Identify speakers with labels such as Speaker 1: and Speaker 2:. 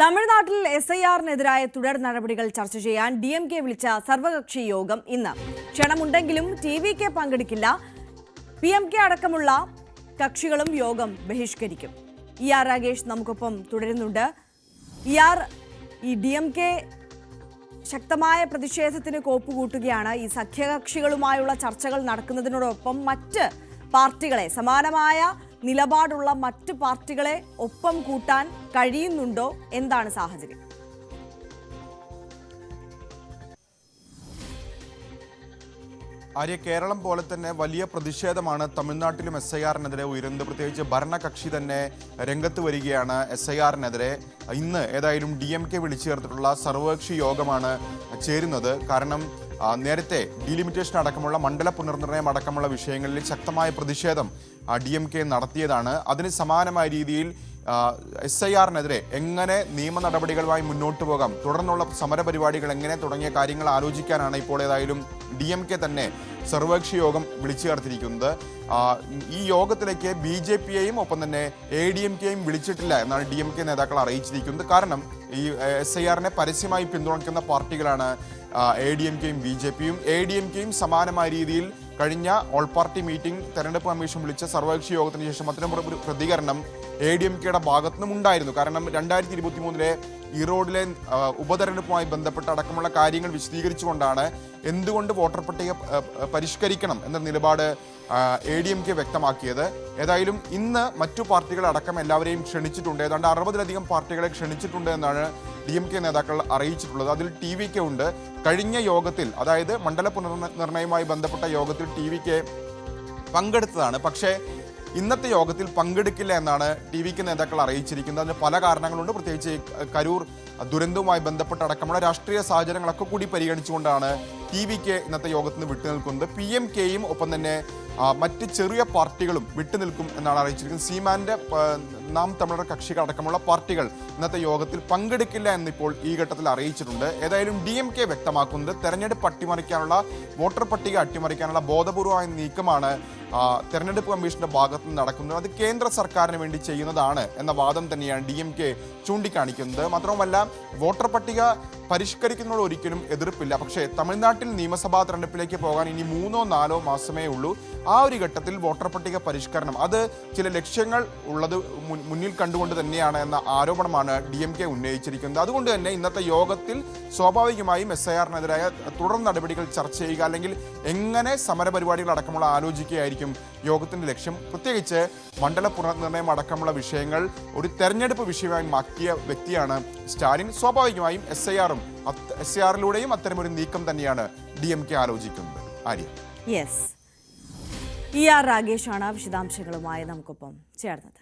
Speaker 1: തമിഴ്നാട്ടിൽ SIR-നെതിരായ തുടർ നടപടികൾ ചർച്ച ചെയ്യാൻ DMK വിളിച്ച സർവകക്ഷി യോഗം ഇന്ന്. ക്ഷണമുണ്ടെങ്കിലും TVK പങ്കെടുക്കില്ല. PMK അടക്കമുള്ള കക്ഷികളും യോഗം ബഹിഷ്കരിക്കും. ER രാഗേഷ് നമുക്കൊപ്പം തുടരുന്നുണ്ട്. ER, ഈ DMK ശക്തമായ പ്രതിഷേധത്തിന് കോപ്പുകൂട്ടുകയാണ്. ഈ സഖ്യകക്ഷികളുമായുള്ള ചർച്ചകൾ നടക്കുന്നതിനോടൊപ്പം മറ്റ് പാർട്ടികളെ, സമാനമായ നിലപാടുള്ള മറ്റ് പാർട്ടികളെ ഒപ്പം കൂട്ടാൻ കഴിയുന്നുണ്ടോ? എന്താണ് സാഹചര്യം?
Speaker 2: കേരളം പോലെ തന്നെ വലിയ പ്രതിഷേധമാണ് തമിഴ്നാട്ടിലും SIR-നെതിരെ ഉയരുന്നത്. പ്രത്യേകിച്ച് ഭരണകക്ഷി തന്നെ രംഗത്ത് വരികയാണ് SIR-നെതിരെ. ഇന്ന് ഏതായാലും DMK വിളിച്ചു ചേർത്തിട്ടുള്ള സർവകക്ഷി യോഗമാണ് ചേരുന്നത്. കാരണം നേരത്തെ ഡീലിമിറ്റേഷൻ അടക്കമുള്ള മണ്ഡല പുനർനിർണയം അടക്കമുള്ള വിഷയങ്ങളിൽ ശക്തമായ പ്രതിഷേധം DMK നടത്തിയതാണ്. അതിന് സമാനമായ രീതിയിൽ SIR-നെതിരെ എങ്ങനെ നിയമ നടപടികളുമായി മുന്നോട്ട് പോകാം, തുടർന്നുള്ള സമരപരിപാടികൾ എങ്ങനെ തുടങ്ങിയ കാര്യങ്ങൾ ആലോചിക്കാനാണ് ഇപ്പോൾ ഏതായാലും DMK തന്നെ സർവകക്ഷി യോഗം വിളിച്ചു ചേർത്തിരിക്കുന്നത്. ഈ യോഗത്തിലേക്ക് BJP-യെയും ഒപ്പം തന്നെ ADMK-യും വിളിച്ചിട്ടില്ല എന്നാണ് DMK നേതാക്കൾ അറിയിച്ചിരിക്കുന്നത്. കാരണം ഈ SIR-നെ പരസ്യമായി പിന്തുണയ്ക്കുന്ന പാർട്ടികളാണ് ADMK-യും BJP-യും. ADMK-യും സമാനമായ രീതിയിൽ കഴിഞ്ഞ ഓൾ പാർട്ടി മീറ്റിംഗ് തെരഞ്ഞെടുപ്പ് കമ്മീഷൻ വിളിച്ച സർവകക്ഷി യോഗത്തിന് ശേഷം അത്തരം ഒരു പ്രതികരണം ADMK-യുടെ ഭാഗത്തുനിന്നും ഉണ്ടായിരുന്നു. കാരണം 2023-ലെ ഈറോഡിലെ ഉപതെരഞ്ഞെടുപ്പുമായി ബന്ധപ്പെട്ട അടക്കമുള്ള കാര്യങ്ങൾ വിശദീകരിച്ചുകൊണ്ടാണ് എന്തുകൊണ്ട് വോട്ടർ പട്ടിക പരിഷ്കരിക്കണം എന്ന നിലപാട് ADMK വ്യക്തമാക്കിയത്. ഏതായാലും ഇന്ന് മറ്റു പാർട്ടികളടക്കം എല്ലാവരെയും ക്ഷണിച്ചിട്ടുണ്ട്. ഏതാണ്ട് 60-ലധികം പാർട്ടികളെ ക്ഷണിച്ചിട്ടുണ്ട് എന്നാണ് DMK നേതാക്കൾ അറിയിച്ചിട്ടുള്ളത്. അതിൽ TVK ഉണ്ട്. കഴിഞ്ഞ യോഗത്തിൽ, അതായത് മണ്ഡല പുനർനിർണയവുമായി ബന്ധപ്പെട്ട യോഗത്തിൽ TVK പങ്കെടുത്തതാണ്. പക്ഷേ ഇന്നത്തെ യോഗത്തിൽ പങ്കെടുക്കില്ല എന്നാണ് TVK നേതാക്കൾ അറിയിച്ചിരിക്കുന്നത്. അതിന് പല കാരണങ്ങളുണ്ട്. പ്രത്യേകിച്ച് കരൂർ ദുരന്തവുമായി ബന്ധപ്പെട്ട അടക്കമുള്ള രാഷ്ട്രീയ സാഹചര്യങ്ങളൊക്കെ കൂടി പരിഗണിച്ചുകൊണ്ടാണ് TVK ഇന്നത്തെ യോഗത്തിൽ നിന്ന് വിട്ടുനിൽക്കുന്നത്. PMK-യും ഒപ്പം തന്നെ മറ്റ് ചെറിയ പാർട്ടികളും വിട്ടുനിൽക്കും എന്നാണ് അറിയിച്ചിരിക്കുന്നത്. സീമാൻ്റെ നാം തമിഴർ കക്ഷികൾ അടക്കമുള്ള പാർട്ടികൾ ഇന്നത്തെ യോഗത്തിൽ പങ്കെടുക്കില്ല എന്നിപ്പോൾ ഈ ഘട്ടത്തിൽ അറിയിച്ചിട്ടുണ്ട്. ഏതായാലും DMK വ്യക്തമാക്കുന്നത് തെരഞ്ഞെടുപ്പ് അട്ടിമറിക്കാനുള്ള, വോട്ടർ പട്ടിക അട്ടിമറിക്കാനുള്ള ബോധപൂർവമായ നീക്കമാണ് തെരഞ്ഞെടുപ്പ് കമ്മീഷന്റെ ഭാഗത്ത് നിന്ന് നടക്കുന്നത്. അത് കേന്ദ്ര സർക്കാരിന് വേണ്ടി ചെയ്യുന്നതാണ് എന്ന വാദം തന്നെയാണ് DMK ചൂണ്ടിക്കാണിക്കുന്നത്. മാത്രവുമല്ല, വോട്ടർ പട്ടിക പരിഷ്കരിക്കുന്നതോട് ഒരിക്കലും എതിർപ്പില്ല. പക്ഷേ തമിഴ്നാട്ടിൽ നിയമസഭാ തെരഞ്ഞെടുപ്പിലേക്ക് പോകാൻ ഇനി 3-4 മാസമേ ഉള്ളൂ. ആ ഒരു ഘട്ടത്തിൽ വോട്ടർ പട്ടിക പരിഷ്കരണം അത് ചില ലക്ഷ്യങ്ങൾ ഉള്ളത് മുന്നിൽ കണ്ടുകൊണ്ട് തന്നെയാണ് എന്ന ആരോപണമാണ് DMK ഉന്നയിച്ചിരിക്കുന്നത്. അതുകൊണ്ട് തന്നെ ഇന്നത്തെ യോഗത്തിൽ സ്വാഭാവികമായും SIR-നെതിരായ തുടർ നടപടികൾ ചർച്ച ചെയ്യുക, അല്ലെങ്കിൽ എങ്ങനെ സമരപരിപാടികൾ അടക്കമുള്ള ആലോചിക്കുകയായിരിക്കും യോഗത്തിന്റെ ലക്ഷ്യം. പ്രത്യേകിച്ച് മണ്ഡല പുനർനിർണയം അടക്കമുള്ള വിഷയങ്ങൾ ഒരു തെരഞ്ഞെടുപ്പ് വിഷയമായി മാറ്റിയ വ്യക്തിയാണ് സ്റ്റാലിൻ. സ്വാഭാവികമായും SIR-ലൂടെയും അത്തരമൊരു നീക്കം തന്നെയാണ് DMK ആലോചിക്കുന്നത്. ആര്യ,
Speaker 1: ER രാഗേഷാണ് വിശദാംശങ്ങളുമായി നമുക്കൊപ്പം ചേർന്നത്.